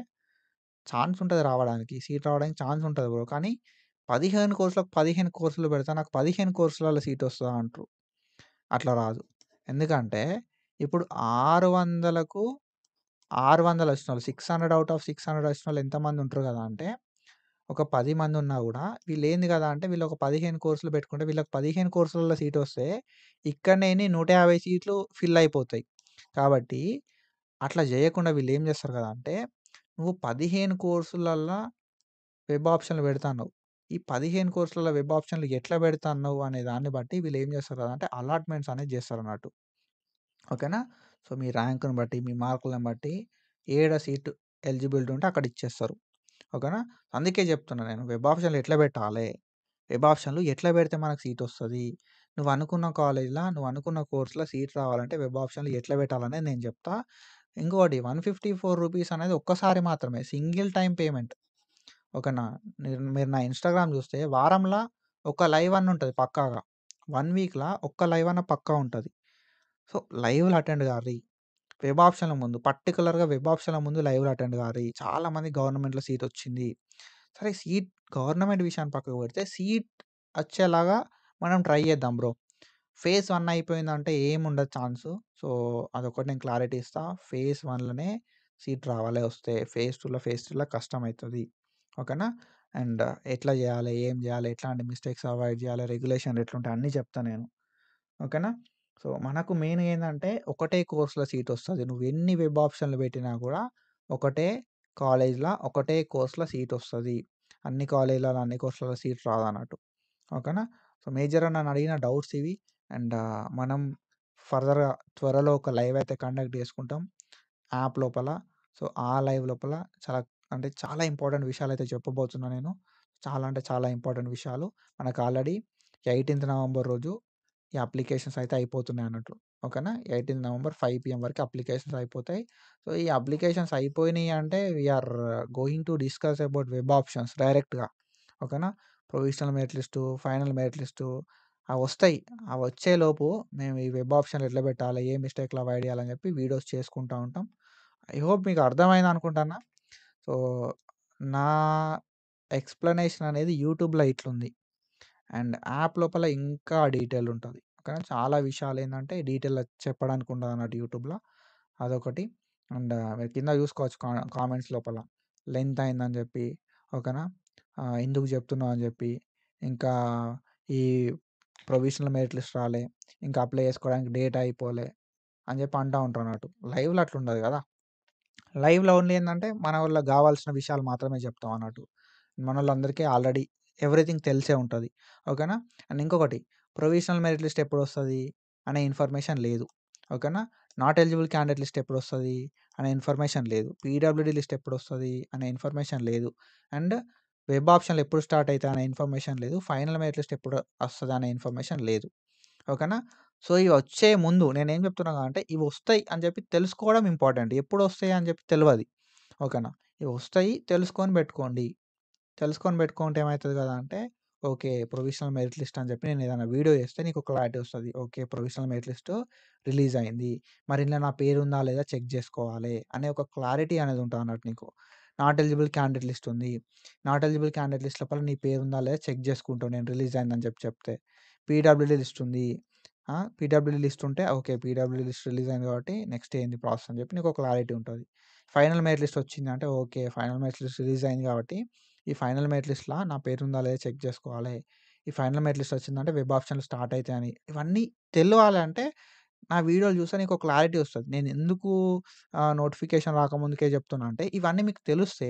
ఛాన్స్ ఉంటది రావడానికి. సీట్ రావడానికి ఛాన్స్ ఉంటది బ్రో. కానీ 15 కోర్సులకు 15 కోర్సులు పెడతా. నాకు 15 కోర్సులలో సీట్ వస్తదా అంటరు. అట్లా రాదు. ఎందుకంటే ఇప్పుడు 600కు 600 వచ్చినోళ్ళు 600 ఔట్ ఆఫ్ 600 వచ్చినోళ్ళు ఎంతమంది ఉంటారు కదా అంటే, ఒక 10 మంది ఉన్నా గూడా వీళ్ళేంది కదా అంటే వీళ్ళు ఒక 15 కోర్సులు పెట్టుకుంటే వీళ్ళకి 15 కోర్సులలో సీట్ వస్తే ఇక్కడనే 150 సీట్లు ఫిల్ అయిపోతాయి. కాబట్టి అట్లా జేయకుండా వీళ్ళేం జేస్తారు కదా అంటే, నువ్వు 15 కోర్సులల్లా వెబ్ ఆప్షన్‌లు పెడతన్నావు. ఈ 15 కోర్సులలో వెబ్ ఆప్షన్‌లు ఎట్లా పెడతన్నావు అనే దాన్ని బట్టి వీళ్ళేం చేస్తారు కదా అంటే అలాట్‌మెంట్స్ అనేది చేస్తారన్నట్టు. ఓకేనా. సో, మీ ర్యాంక్‌ని బట్టి, మీ మార్కులను బట్టి ఏడ సీట్ ఎలిజిబిలిటీ ఉంటే అక్కడ ఇచ్చేస్తారు. ఓకేనా. అందుకే చెప్తున్నా నేను వెబ్ ఆప్షన్‌లు ఎట్లా పెట్టాలే, వెబ్ ఆప్షన్‌లు ఎట్లా పెడితే మనకు సీట్ వస్తది. నువ్వు అనుకున్న కాలేజ్‌ల, నువ్వు అనుకున్న కోర్స్‌లో సీట్ రావాలంటే వెబ్ ఆప్షన్‌లు ఎట్లా పెట్టాలనేది నేను చెప్తా. ఇంకోటి రూ. 154 అనేది ఒక్కసారి మాత్రమే సింగిల్ టైమ్ పేమెంట్. ఓకేనా. మీరు నా ఇన్‌స్టాగ్రామ్ చూస్తే వారంలా ఒక లైవ్ అన్న ఉంటది పక్కాగా. 1 వీక్‌ల ఒక్క లైవ్ అన్న పక్కా ఉంటది. సో, లైవ్‌లో అటెండ్ గార్రి. వెబ్ ఆప్షన్‌ల ముందు పర్టిక్యులర్‌గా వెబ్ ఆప్షన్‌ల ముందు లైవ్‌లో అటెండ్ గార్రి. చాలామంది గవర్నమెంట్‌లో సీట్ వచ్చింది. సరే సీట్ గవర్నమెంట్ విషయాన్ని పక్కకు పెడితే సీట్ వచ్చేలాగా మనం ట్రై చేద్దాం బ్రో. ఫేజ్ 1 అయిపోయిందంటే ఏముండదు ఛాన్సు. సో, అదొకటి నేను క్లారిటీ ఇస్తా. ఫేజ్ 1లోనే సీట్ రావాలే వస్తే. ఫేజ్ 2లో కష్టమైతది. ఓకేనా. అండ్ ఎట్లా చేయాలి? ఏం చేయాలి? ఎట్లాంటి మిస్టేక్స్ అవాయిడ్ చేయాలి? రెగ్యులేషన్‌లు ఎట్లుంటాయి? అన్నీ చెప్తా నేను. ఓకేనా. సో, మనకు మెయిన్‌గా ఏందంటే ఒకటే కోర్స్‌లో సీట్ వస్తది. నువ్వు ఎన్ని వెబ్ ఆప్షన్‌లు పెట్టినా కూడా ఒకటే కాలేజ్‌ల, ఒకటే కోర్స్‌లో సీట్ వస్తది. అన్ని కాలేజ్‌లలో, అన్ని కోర్సులలో సీట్ రాదన్నట్టు. ఓకేనా. సో, మేజర్‌గా నన్ను అడిగిన డౌట్స్ ఇవి. అండ్ మనం ఫర్దర్‌గా త్వరలో ఒక లైవ్ అయితే కండక్ట్ చేసుకుంటాం యాప్ లోపల. సో, ఆ లైవ్ లోపల చాలా అంటే చాలా ఇంపార్టెంట్ విషయాలైతే చెప్పబోతున్నా నేను. చాలా అంటే చాలా ఇంపార్టెంట్ విషయాలు. మనకు ఆల్రెడీ 18థ్ నవంబర్ రోజు ఈ అప్లికేషన్స్ అయితే అయిపోతున్నాయన్నట్టు. ఓకేనా. 18 నవంబర్ 5 పీఎం వరకు అప్లికేషన్స్ అయిపోతాయి. సో, ఈ అప్లికేషన్స్ అయిపోయినాయి అంటే we are going to discuss about web options డైరెక్ట్‌గా. ఓకేనా. Provisional merit list, final merit list అవొస్తాయి. అవొచ్చేలోపు మేము ఈ వెబ్ ఆప్షన్‌లు ఎట్లా పెట్టాలి? ఏ మిస్టేక్‌లు అవాయిడ్ చేయాలని చెప్పి వీడియోస్ చేసుకుంటా ఉంటాం. ఐ హోప్ మీకు అర్థమైందనుకుంటున్నా. సో, నా ఎక్స్‌ప్లనేషన్ అనేది యూట్యూబ్‌లో ఇట్లుంది. అండ్ యాప్ లోపల ఇంకా డీటెయిల్ ఉంటది. ఓకేనా. చాలా విషయాలేందంటే డీటెయిల్‌గా చెప్పడానికి ఉండదన్నట్టు యూట్యూబ్‌లో. అదొకటి. అండ్ మీరు కింద చూసుకోవచ్చు కామెంట్స్ లోపల. లెంత్ అయిందని చెప్పి ఓకేనా. ఎందుకు చెప్తున్నావు అని చెప్పి. ఇంకా ఈ ప్రొవిజనల్ మెరిట్ లిస్ట్ రాలే. ఇంకా అప్లై చేసుకోవడానికి డేట్ అయిపోలే అని చెప్పి అంటా ఉంటారన్నట్టు. లైవ్‌లో అట్లుండదు కదా. లైవ్‌లో ఓన్లీ ఏందంటే మనోళ్ళకి గావాల్సిన విషయాలు మాత్రమే చెప్తాం అన్నట్టు. మనోళ్ళందరికీ ఆల్రెడీ ఎవ్రీథింగ్ తెలిసే ఉంటది. ఓకేనా. అండ్ ఇంకొకటి ప్రొవిజనల్ మెరిట్ లిస్ట్ ఎప్పుడొస్తది అనే ఇన్ఫర్మేషన్ లేదు. ఓకేనా. నాట్ ఎలిజిబుల్ క్యాండిడేట్ లిస్ట్ ఎప్పుడొస్తది అనే ఇన్ఫర్మేషన్ లేదు. పీడబ్ల్యూడీ లిస్ట్ ఎప్పుడొస్తది అనే ఇన్ఫర్మేషన్ లేదు. అండ్ వెబ్ ఆప్షన్‌లు ఎప్పుడు స్టార్ట్ అయితాయి అనే ఇన్ఫర్మేషన్ లేదు. ఫైనల్ మెరిట్ లిస్ట్ ఎప్పుడు వస్తది అనే ఇన్ఫర్మేషన్ లేదు. ఓకేనా. సో, ఇవొచ్చే ముందు నేనేం చెప్తున్నా అంటే ఇవొస్తాయి అని చెప్పి తెలుసుకోవడం ఇంపార్టెంట్. ఎప్పుడొస్తాయి అని చెప్పి తెలవది. ఓకేనా. ఇవొస్తాయి తెలుసుకొని పెట్టుకోండి. తెలుసుకొని పెట్టుకుంటే ఏమైతది కదా అంటే, ఓకే. ప్రొవిజనల్ మెరిట్ లిస్ట్ అని చెప్పి నేనేదైనా వీడియో చేస్తే నీకు క్లారిటీ వస్తది. Okay. Provisional merit list release అయింది. మరి ఇందులో నా పేరుందా లేదా చెక్ చేసుకోవాలి అనే ఒక క్లారిటీ అనేది ఉంటదన్నట్టు నీకు. నాట్ ఎలిజిబుల్ క్యాండిడేట్ లిస్ట్ ఉంది. నాట్ ఎలిజిబుల్ క్యాండిడేట్ లిస్ట్ లోపల నీ పేరుందా లేదా చెక్ చేసుకుంటావు నేను రిలీజ్ అయిందని చెప్పి చెప్తే. పీడబ్ల్యూడీ లిస్ట్ ఉంది. పీడబ్ల్యూడీ లిస్ట్ ఉంటే ఓకే. పీడబ్ల్యూడీ లిస్ట్ రిలీజ్ అయింది కాబట్టి నెక్స్ట్ ఏంది ప్రాసెస్ అని చెప్పి నీకు ఒక క్లారిటీ ఉంటది. ఫైనల్ మెరిట్ లిస్ట్ వచ్చిందంటే okay. Final merit list release అయింది కాబట్టి ఈ ఫైనల్ మెరిట్ లిస్ట్‌ల నా పేరుందా లేదా చెక్ చేసుకోవాలి. ఈ ఫైనల్ మెరిట్ లిస్ట్ వచ్చిందంటే వెబ్ ఆప్షన్‌లు స్టార్ట్ అయితాయని ఇవన్నీ తెలవాలంటే నా వీడియోలు చూస్తే నీకు క్లారిటీ వస్తది. నేను ఎందుకు నోటిఫికేషన్ రాకముందుకే చెప్తున్నా అంటే ఇవన్నీ మీకు తెలిస్తే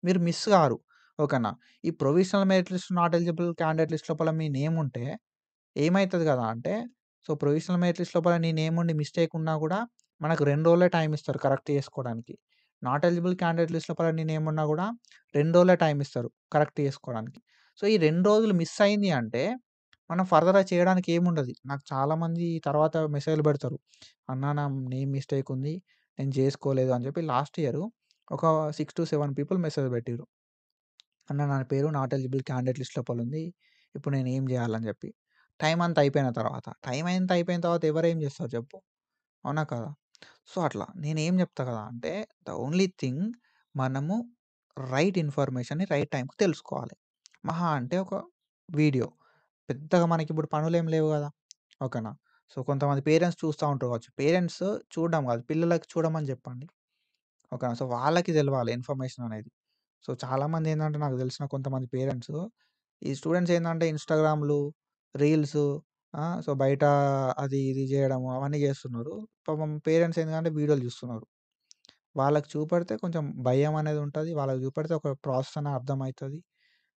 మీరు మిస్ గారు. ఓకేనా. ఈ provisional merit list not eligible candidate list లోపల మీ నేమ్ ఉంటే ఏమైతది గదా! అంటే సో, ప్రొవిజనల్ మెరిట్ లిస్ట్ లోపల నీ నేమ్ ఉండి మిస్టేక్ ఉన్నా గూడా మనకు 2 రోజులే టైమ్ ఇస్తారు కరెక్ట్ చేసుకోవడానికి. నాట్ ఎలిజిబుల్ క్యాండిడేట్ లిస్ట్ లోపల నీ నేమ్ ఉన్నా గూడా 2 రోజులే టైమ్ ఇస్తారు కరెక్ట్ చేసుకోవడానికి. సో, ఈ 2 రోజులు మిస్ అయింది అంటే మనం ఫర్దర్‌గా చేయడానికి ఏముండది. నాకు చాలామంది తర్వాత మెసేజ్‌లు పెడతారు. అన్నా నా నేమ్ మిస్టేక్ ఉంది. నేను జేసుకోలేదు అని చెప్పి లాస్ట్ ఇయర్ ఒక 6-7 పీపుల్ మెసేజ్ పెట్టిర్రు. అన్న నా పేరు నాట్ ఎలిజిబుల్ క్యాండిడేట్ లిస్ట్ లోపలుంది. ఇప్పుడు నేనేం జేయాలని జెప్పి. టైమ్ అంతా అయిపోయిన తర్వాత. టైమ్ అంతా అయిపోయిన తర్వాత ఎవరేం జేస్తారు జెప్పు. అవునా కదా! సో, అట్లా నేనేం జెప్తా కదా! అంటే ద ఓన్లీ థింగ్ మనము రైట్ ఇన్ఫర్మేషన్‌ని రైట్ టైమ్‌కి తెలుసుకోవాలి. మహా అంటే ఒక వీడియో. పెద్దగా మనకిప్పుడు పనులేం లేవు గదా! ఓకేనా. సో, కొంతమంది పేరెంట్స్ చూస్తా ఉంటారు కావచ్చు. పేరెంట్స్ చూడడం గాదు. పిల్లలకి చూడమని జెప్పండి. ఓకేనా. సో, వాళ్ళకి తెలవాలి ఇన్ఫర్మేషన్ అనేది. సో, చాలామంది ఏందంటే నాకు తెలిసిన కొంతమంది పేరెంట్స్ ఈ స్టూడెంట్స్ ఏందంటే ఇన్‌స్టాగ్రామ్‌లు, రీల్సు సో, బయట అది ఇది జేయడము అవన్నీ జేస్తున్నారు. పాపం పేరెంట్స్ ఏందంటే వీడియోలు జూస్తున్నారు. వాళ్ళకి చూపెడితే కొంచెం భయం అనేది ఉంటది. వాళ్ళకి చూపెడితే ఒక ప్రాసెస్ అనేది అర్థమైతది.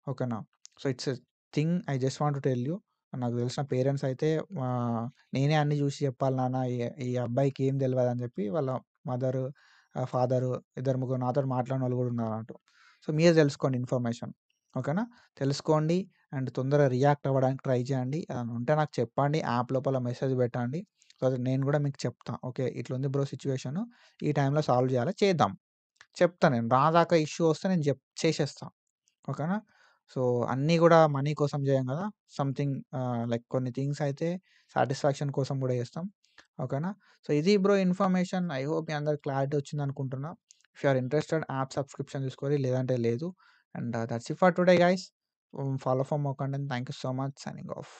ఓకేనా. So, it's a thing I just want to tell you. నాకు తెలిసిన పేరెంట్స్ అయితే నేనే అన్నీ జూసి చెప్పాలి నాన్న ఈ అబ్బాయికి ఏం తెలవదని జెప్పి వాళ్ళ మదరు, ఫాదరు ఇద్దరు, ముగ్గురు నాతోటి మాట్లాడినోళ్ళు గూడా ఉన్నారన్నట్టు. సో, మీరు తెలుసుకోండి ఇన్ఫర్మేషన్. ఓకేనా. తెలుసుకోండి అండ్ తొందరగా రియాక్ట్ అవ్వడానికి ట్రై చేయండి. ఏదైనా ఉంటే నాకు చెప్పండి. యాప్ లోపల మెసేజ్ పెట్టండి. సో, దట్ నేను గూడా మీకు చెప్తా. ఓకే. ఇట్లుంది బ్రో సిట్యుయేషను. ఈ టైంలో సాల్వ్ చేయాలి. చేద్దాం. చెప్తా నేను. నా దాకా ఇష్యూ వస్తే నేను చేసేస్తా. ఓకేనా. సో, అన్నీ గూడా మనీ కోసం జేయం గదా! సంథింగ్ లైక్ కొన్ని థింగ్స్ అయితే సాటిస్ఫాక్షన్ కోసం గూడా జేస్తాం. ఓకేనా. సో, ఇది బ్రో ఇన్ఫర్మేషన్. ఐ హోప్ మీ అందరికి క్లారిటీ వచ్చిందనుకుంటున్నా. If you are interested app subscription తీసుకోరి. లేదంటే లేదు. And that's it for today guys. Follow for more content. Thank you so much. Signing of.